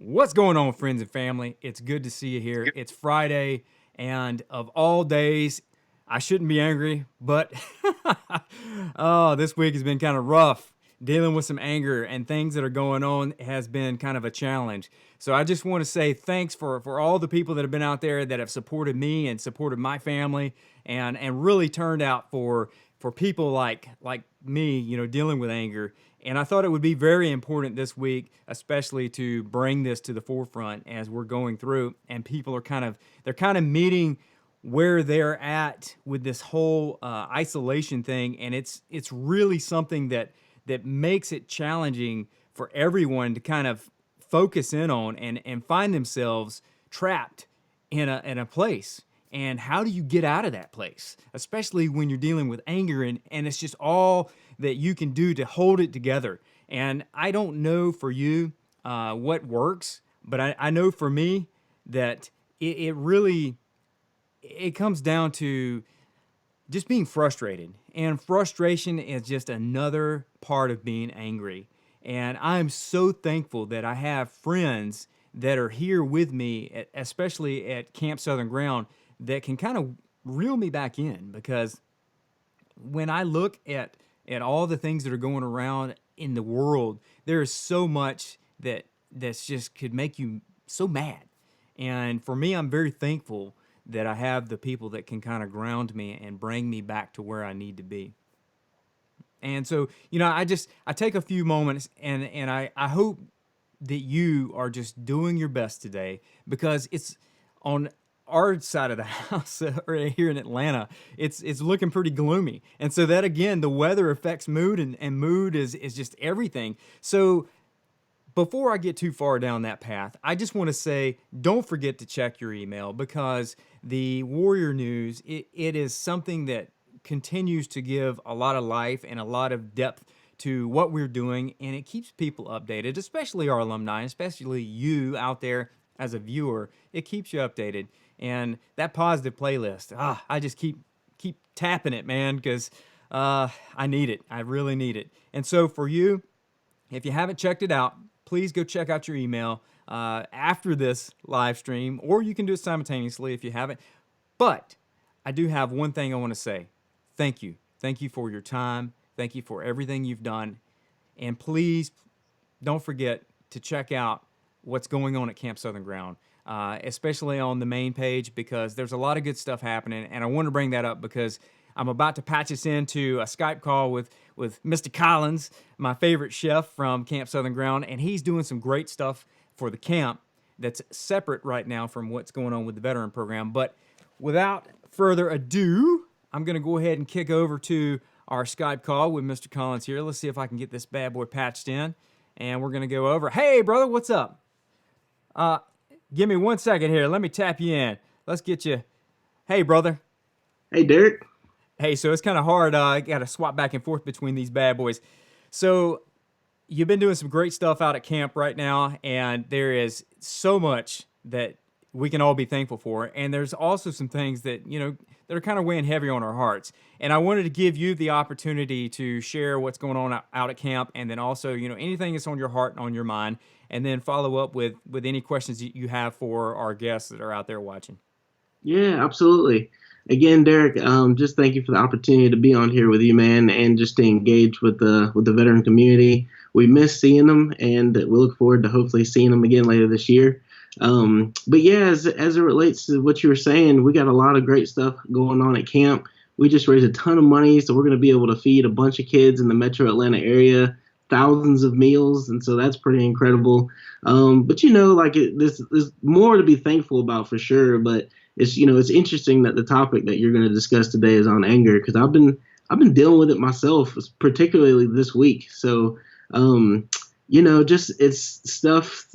What's going on, friends and family? It's good to see you here. It's Friday, and of all days, I shouldn't be angry, but oh, this week has been kind of rough. Dealing with some anger and things that are going on has been kind of a challenge. So I just want to say thanks for all the people that have been out there that have supported me and supported my family and really turned out for people like me, dealing with anger. And I thought it would be very important this week, especially to bring this to the forefront as we're going through, and people are they're kind of meeting where they're at with this whole isolation thing, and it's really something that makes it challenging for everyone to kind of focus in on and find themselves trapped in a place. And how do you get out of that place, especially when you're dealing with anger and it's just all that you can do to hold it together. And I don't know for you what works, but I know for me that it really it comes down to just being frustrated. And frustration is just another part of being angry. And I'm so thankful that I have friends that are here with me, especially at Camp Southern Ground, that can kind of reel me back in. Because when I look at all the things that are going around in the world, there is so much that's just could make you so mad. And for me, I'm very thankful that I have the people that can kind of ground me and bring me back to where I need to be. And so, I take a few moments and I hope that you are just doing your best today, because it's on our side of the house right here in Atlanta, it's looking pretty gloomy. And so that again, the weather affects mood, and mood is just everything. So before I get too far down that path, I just want to say, don't forget to check your email, because the Warrior News, it is something that continues to give a lot of life and a lot of depth to what we're doing, and it keeps people updated, especially our alumni, especially you out there as a viewer. It keeps you updated. And that positive playlist, I just keep tapping it, man, because I need it. I really need it. And so for you, if you haven't checked it out, please go check out your email after this live stream, or you can do it simultaneously if you haven't. But I do have one thing I want to say. Thank you. Thank you for your time. Thank you for everything you've done. And please don't forget to check out what's going on at Camp Southern Ground, especially on the main page, because there's a lot of good stuff happening. And I want to bring that up because I'm about to patch us into a Skype call with Mr. Collins, my favorite chef from Camp Southern Ground, and he's doing some great stuff for the camp that's separate right now from what's going on with the veteran program. But without further ado, I'm going to go ahead and kick over to our Skype call with Mr. Collins here. Let's see if I can get this bad boy patched in, and we're going to go over. Hey, brother, what's up? Give me 1 second here. Let me tap you in. Let's get you. Hey, brother. Hey, Derek. Hey, so it's kind of hard. I got to swap back and forth between these bad boys. So you've been doing some great stuff out at camp right now, and there is so much that we can all be thankful for. And there's also some things that, that are kind of weighing heavy on our hearts. And I wanted to give you the opportunity to share what's going on out at camp, and then also, anything that's on your heart and on your mind, and then follow up with any questions that you have for our guests that are out there watching. Yeah, absolutely. Again, Derek, just thank you for the opportunity to be on here with you, man, and just to engage with the veteran community. We miss seeing them, and we look forward to hopefully seeing them again later this year. But yeah, as it relates to what you were saying, we got a lot of great stuff going on at camp. We just raised a ton of money, so we're going to be able to feed a bunch of kids in the metro Atlanta area thousands of meals, and so that's pretty incredible. But there's more to be thankful about for sure. But it's interesting that the topic that you're going to discuss today is on anger, because I've been dealing with it myself, particularly this week. So just it's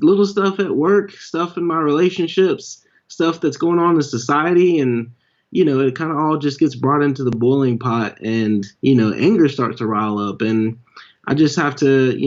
little stuff at work, stuff in my relationships, stuff that's going on in society, and it kind of all just gets brought into the boiling pot, and anger starts to rile up. And I just have to,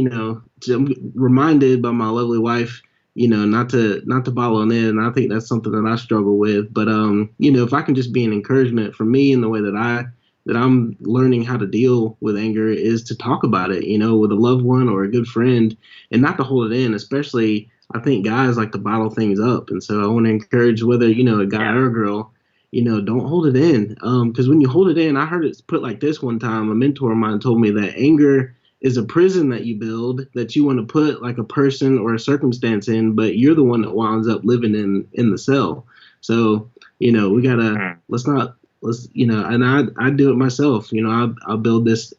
I'm reminded by my lovely wife, not to bottle it in. I think that's something that I struggle with. But if I can just be an encouragement for me in the way that I'm learning how to deal with anger, is to talk about it, with a loved one or a good friend, and not to hold it in. Especially, I think guys like to bottle things up, and so I want to encourage whether a guy or a girl, don't hold it in. Because when you hold it in, I heard it put like this one time. A mentor of mine told me that anger is a prison that you build that you want to put like a person or a circumstance in, but you're the one that winds up living in the cell. So we gotta let's and I do it myself. I build this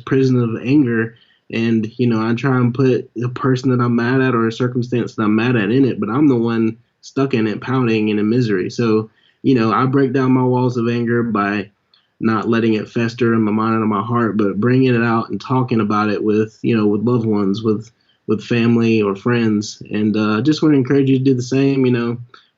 prison of anger, and I try and put the person that I'm mad at or a circumstance that I'm mad at in it, but I'm the one stuck in it, pouting and in misery. So I break down my walls of anger by not letting it fester in my mind and in my heart, but bringing it out and talking about it with loved ones, with family or friends. And just want to encourage you to do the same.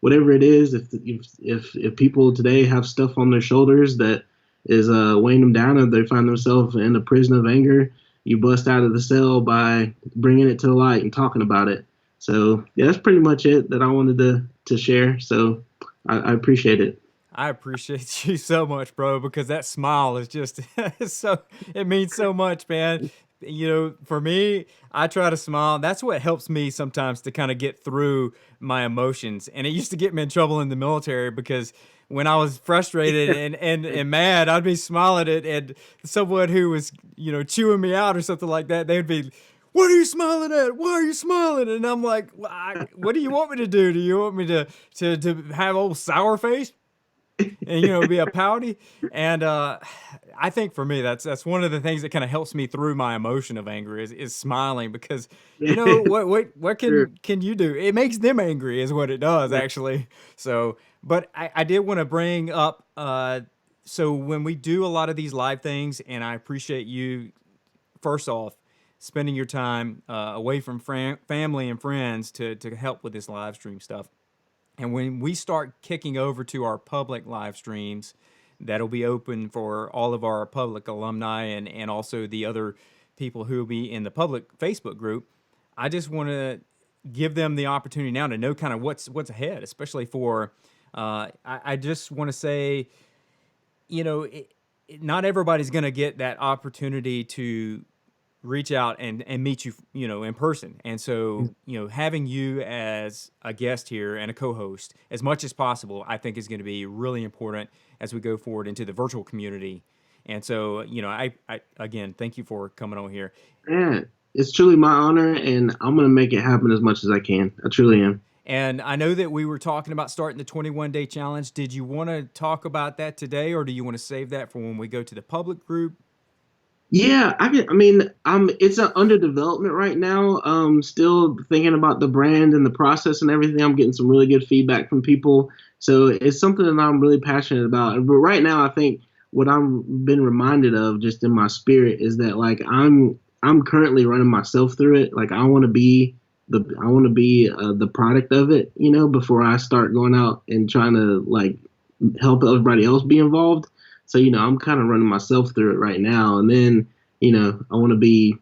Whatever it is, if people today have stuff on their shoulders that is weighing them down, if they find themselves in a prison of anger, you bust out of the cell by bringing it to the light and talking about it. So yeah, that's pretty much it that I wanted to share. So I appreciate it. I appreciate you so much, bro, because that smile is just so it means so much, man. For me, I try to smile. That's what helps me sometimes to kind of get through my emotions. And it used to get me in trouble in the military because when I was frustrated and mad, I'd be smiling at someone who was, chewing me out or something like that. They'd be, "What are you smiling at? Why are you smiling?" And I'm like, "Well, what do you want me to do? Do you want me to have old sour face and be a pouty?" And I think for me that's one of the things that kind of helps me through my emotion of anger is smiling, because Yeah, what sure. can you do? It makes them angry is what it does, Yeah, actually. So but I did want to bring up so when we do a lot of these live things, and I appreciate you first off spending your time away from family and friends to help with this live stream stuff. And when we start kicking over to our public live streams, that'll be open for all of our public alumni and also the other people who will be in the public Facebook group. I just want to give them the opportunity now to know kind of what's ahead, especially for. I just want to say, not everybody's going to get that opportunity to reach out and meet you, in person. And so, having you as a guest here and a co-host as much as possible, I think is going to be really important as we go forward into the virtual community. And so, I again, thank you for coming on here. yeah. It's truly my honor, and I'm gonna make it happen as much as I can. I truly am. And I know that we were talking about starting the 21-day challenge. Did you want to talk about that today, or do you want to save that for when we go to the public group? Yeah, I mean, it's under development right now. Still thinking about the brand and the process and everything. I'm getting some really good feedback from people, so it's something that I'm really passionate about. But right now, I think what I've been reminded of just in my spirit is that like I'm currently running myself through it. Like I want to be the product of it, before I start going out and trying to like help everybody else be involved. So, I'm kind of running myself through it right now. And then, I want to be,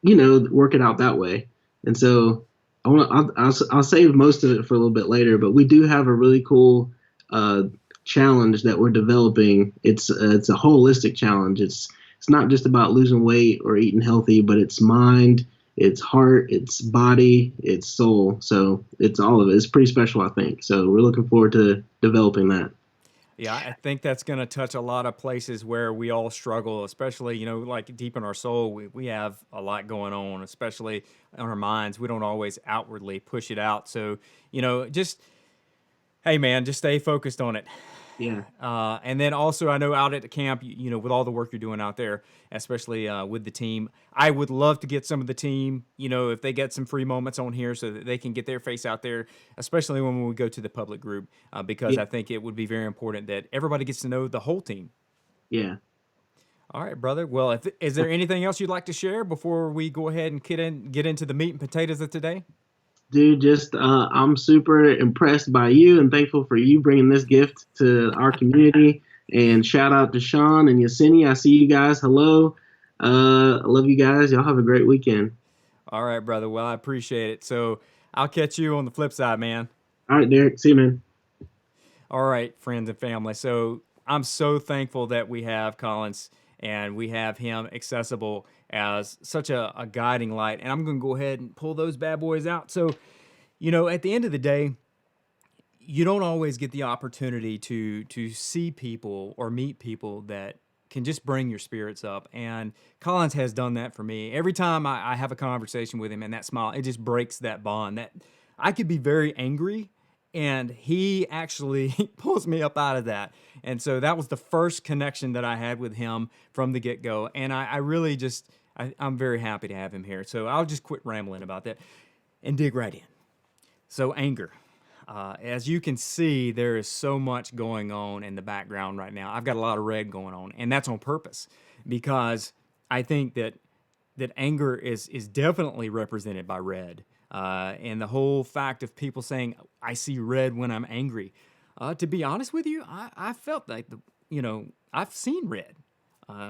work it out that way. And so I'll save most of it for a little bit later, but we do have a really cool uh, challenge that we're developing. It's a holistic challenge. It's not just about losing weight or eating healthy, but it's mind, it's heart, it's body, it's soul. So it's all of it. It's pretty special, I think. So we're looking forward to developing that. Yeah, I think that's going to touch a lot of places where we all struggle, especially, like deep in our soul. We have a lot going on, especially in our minds. We don't always outwardly push it out. So, just, hey, man, just stay focused on it. Yeah. And then also, I know out at the camp, with all the work you're doing out there, especially with the team, I would love to get some of the team, if they get some free moments on here so that they can get their face out there, especially when we go to the public group, because Yeah. I think it would be very important that everybody gets to know the whole team. Yeah. All right, brother. Well, is there anything else you'd like to share before we go ahead and get into the meat and potatoes of today? Dude, just I'm super impressed by you and thankful for you bringing this gift to our community. And shout out to Sean and Yesenia. I see you guys. Hello. I love you guys. Y'all have a great weekend. All right, brother. Well, I appreciate it. So I'll catch you on the flip side, man. All right, Derek. See you, man. All right, friends and family. So I'm so thankful that we have Collins and we have him accessible as such a guiding light. And I'm going to go ahead and pull those bad boys out. So, at the end of the day, you don't always get the opportunity to see people or meet people that can just bring your spirits up. And Collins has done that for me. Every time I have a conversation with him, and that smile, it just breaks that bond. That I could be very angry, and he actually pulls me up out of that. And so that was the first connection that I had with him from the get go. And I really just I'm very happy to have him here. So I'll just quit rambling about that and dig right in. So anger. As you can see, there is so much going on in the background right now. I've got a lot of red going on, and that's on purpose because I think that anger is definitely represented by red. And the whole fact of people saying, I see red when I'm angry. To be honest with you, I felt like, I've seen red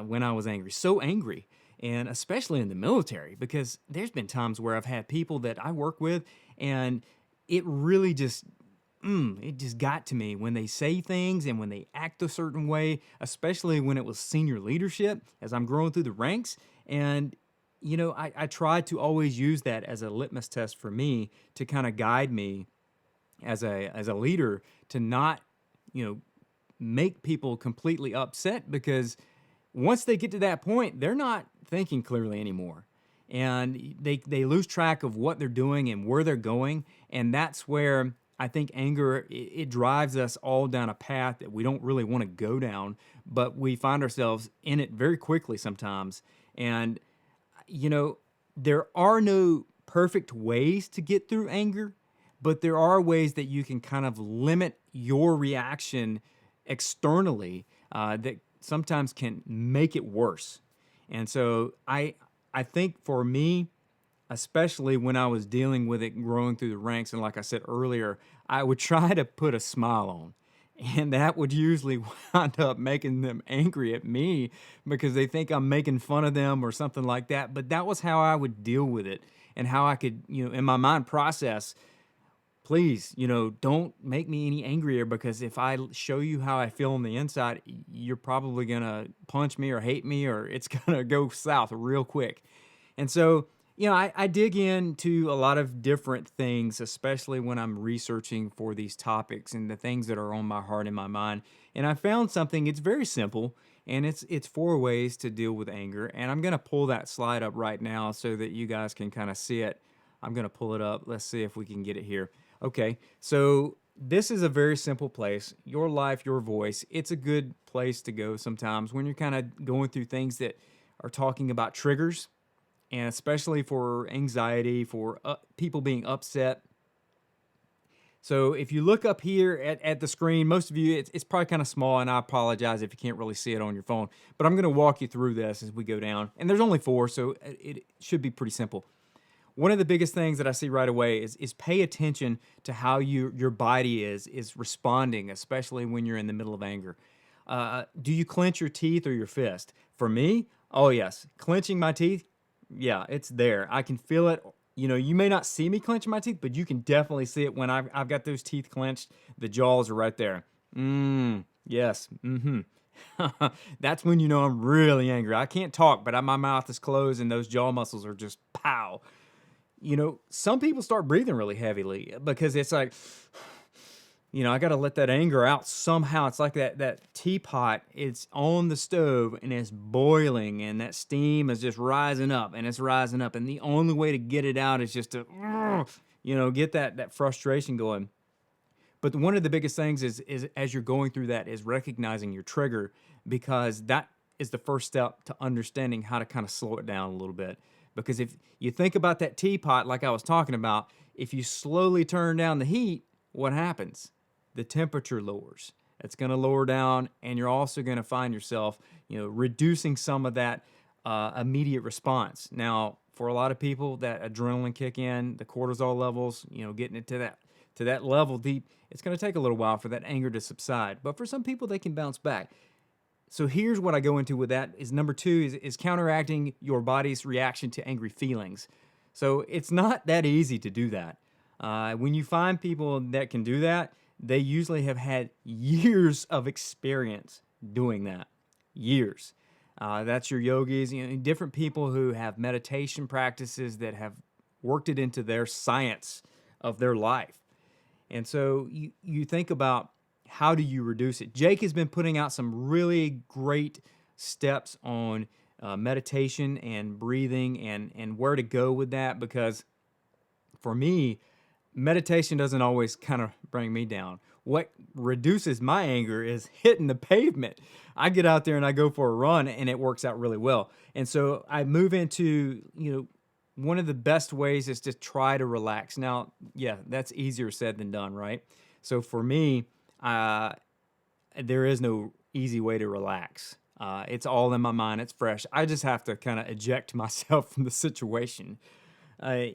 when I was angry, so angry. And especially in the military, because there's been times where I've had people that I work with, and it really just it just got to me when they say things and when they act a certain way, especially when it was senior leadership as I'm growing through the ranks. And I try to always use that as a litmus test for me to kind of guide me as a leader to not you know make people completely upset, because once they get to that point, they're not thinking clearly anymore. And they lose track of what they're doing and where they're going. And that's where I think anger, it drives us all down a path that we don't really want to go down, but we find ourselves in it very quickly sometimes. And, there are no perfect ways to get through anger, but there are ways that you can kind of limit your reaction externally that sometimes can make it worse. And so I think for me, especially when I was dealing with it growing through the ranks, and like I said earlier, I would try to put a smile on. And that would usually wind up making them angry at me because they think I'm making fun of them or something like that. But that was how I would deal with it, and how I could, in my mind process, please, don't make me any angrier, because if I show you how I feel on the inside, you're probably going to punch me or hate me, or it's going to go south real quick. And so, I dig into a lot of different things, especially when I'm researching for these topics and the things that are on my heart and my mind. And I found something, it's very simple, and it's 4 ways to deal with anger. And I'm going to pull that slide up right now so that you guys can kind of see it. I'm going to pull it up. Let's see if we can get it here. Okay, so this is a very simple place. Your life, your voice. It's a good place to go sometimes when you're kind of going through things that are talking about triggers, and especially for anxiety, for people being upset. So if you look up here at the screen, most of you, it's probably kind of small, and I apologize if you can't really see it on your phone, but I'm going to walk you through this as we go down. And there's only 4, so it should be pretty simple. One of the biggest things that I see right away is pay attention to how your body is responding, especially when you're in the middle of anger. Do you clench your teeth or your fist? For me, oh yes, clenching my teeth, yeah, it's there. I can feel it. You may not see me clenching my teeth, but you can definitely see it when I've got those teeth clenched. The jaws are right there. Yes. That's when I'm really angry. I can't talk, but my mouth is closed and those jaw muscles are just pow. Some people start breathing really heavily because it's like, I got to let that anger out somehow. It's like that teapot, it's on the stove and it's boiling, and that steam is just rising up and it's rising up. And the only way to get it out is just to, get that frustration going. But one of the biggest things is as you're going through that is recognizing your trigger, because that is the first step to understanding how to kind of slow it down a little bit. Because if you think about that teapot, like I was talking about, if you slowly turn down the heat, what happens? The temperature lowers. It's going to lower down, and you're also going to find yourself, reducing some of that immediate response. Now, for a lot of people, that adrenaline kick in, the cortisol levels, getting it to that level deep, it's going to take a little while for that anger to subside. But for some people, they can bounce back. So here's what I go into with that is number 2 is counteracting your body's reaction to angry feelings. So it's not that easy to do that. When you find people that can do that, they usually have had years of experience doing that. Years. That's your yogis, different people who have meditation practices that have worked it into their science of their life. And so you think about how do you reduce it? Jake has been putting out some really great steps on meditation and breathing and where to go with that, because for me, meditation doesn't always kind of bring me down. What reduces my anger is hitting the pavement. I get out there and I go for a run and it works out really well. And so I move into, one of the best ways is to try to relax. Now, yeah, that's easier said than done, right? So for me, there is no easy way to relax. It's all in my mind. It's fresh. I just have to kind of eject myself from the situation. Uh,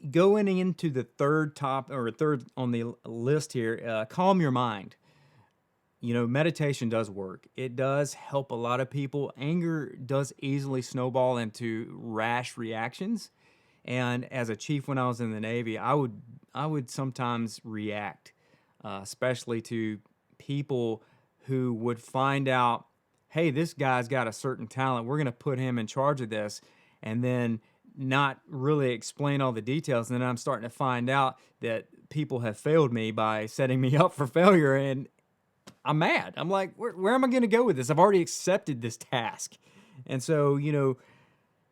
Going into the third on the list here, calm your mind. Meditation does work. It does help a lot of people. Anger does easily snowball into rash reactions. And as a chief when I was in the Navy, I would sometimes react, especially to people who would find out, hey, this guy's got a certain talent. We're going to put him in charge of this, and then not really explain all the details. And then I'm starting to find out that people have failed me by setting me up for failure, and I'm mad. I'm like, where am I going to go with this? I've already accepted this task. And so,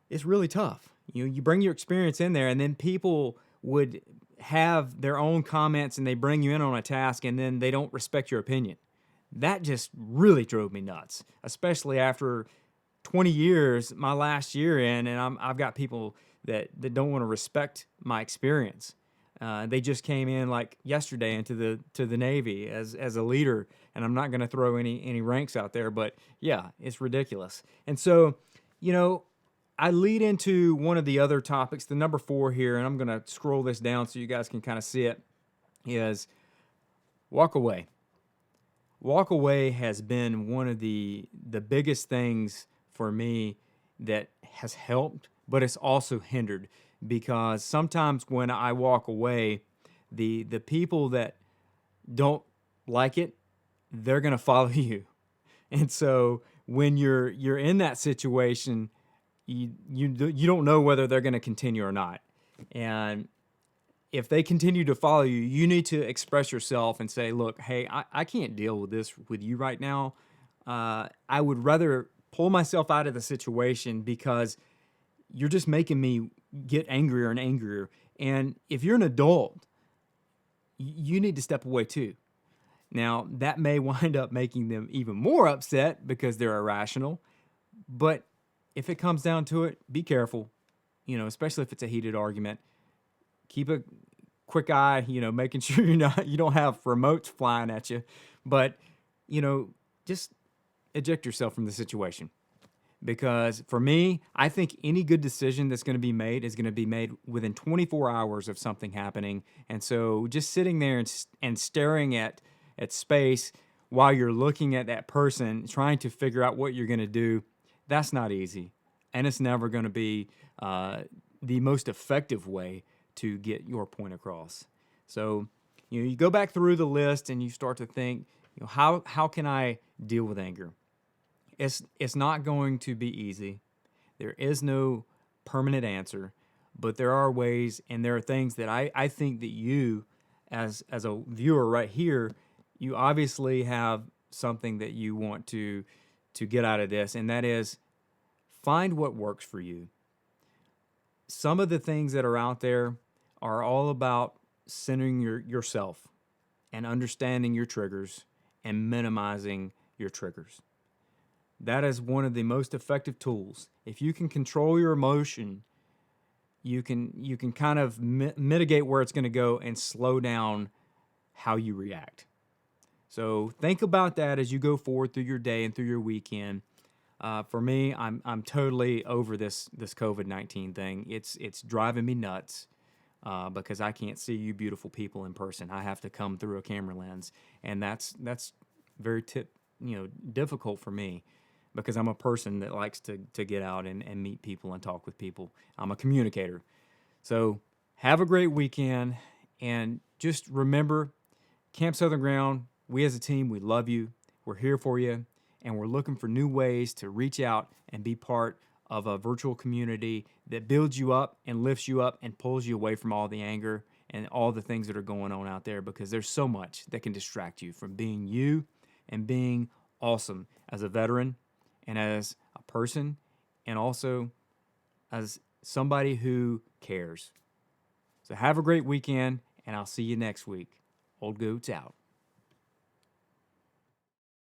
it's really tough. You bring your experience in there, and then people would have their own comments and they bring you in on a task and then they don't respect your opinion. That just really drove me nuts, especially after 20 years, my last year in, and I've got people that don't want to respect my experience. They just came in like yesterday into the Navy as a leader, and I'm not going to throw any ranks out there, but yeah, it's ridiculous. And so, I lead into one of the other topics, the number 4 here, and I'm going to scroll this down so you guys can kind of see it, is walk away. Walk away has been one of the biggest things for me that has helped, but it's also hindered, because sometimes when I walk away, the people that don't like it, they're going to follow you. And so when you're in that situation, you don't know whether they're going to continue or not. And if they continue to follow you, you need to express yourself and say, look, hey, I can't deal with this with you right now. I would rather pull myself out of the situation because you're just making me get angrier and angrier. And if you're an adult, you need to step away too. Now, that may wind up making them even more upset because they're irrational. But if it comes down to it, be careful, especially if it's a heated argument. Keep a quick eye, making sure you don't have remotes flying at you. But, just eject yourself from the situation. Because for me, I think any good decision that's going to be made is going to be made within 24 hours of something happening. And so just sitting there and staring at space while you're looking at that person, trying to figure out what you're going to do, that's not easy. And it's never going to be the most effective way to get your point across. So, you go back through the list and you start to think, how can I deal with anger? It's not going to be easy. There is no permanent answer, but there are ways, and there are things that I think that you, as a viewer right here, you obviously have something that you want to get out of this, and that is find what works for you. Some of the things that are out there are all about centering yourself and understanding your triggers and minimizing your triggers. That is one of the most effective tools. If you can control your emotion, you can kind of mitigate where it's going to go and slow down how you react. So think about that as you go forward through your day and through your weekend. For me, I'm totally over this COVID-19 thing. It's driving me nuts because I can't see you beautiful people in person. I have to come through a camera lens, and that's very difficult for me, because I'm a person that likes to get out and meet people and talk with people. I'm a communicator. So have a great weekend, and just remember, Camp Southern Ground, we as a team, we love you. We're here for you. and we're looking for new ways to reach out and be part of a virtual community that builds you up and lifts you up and pulls you away from all the anger and all the things that are going on out there, because there's so much that can distract you from being you and being awesome as a veteran and as a person and also as somebody who cares. So have a great weekend, and I'll see you next week. Old Goats out.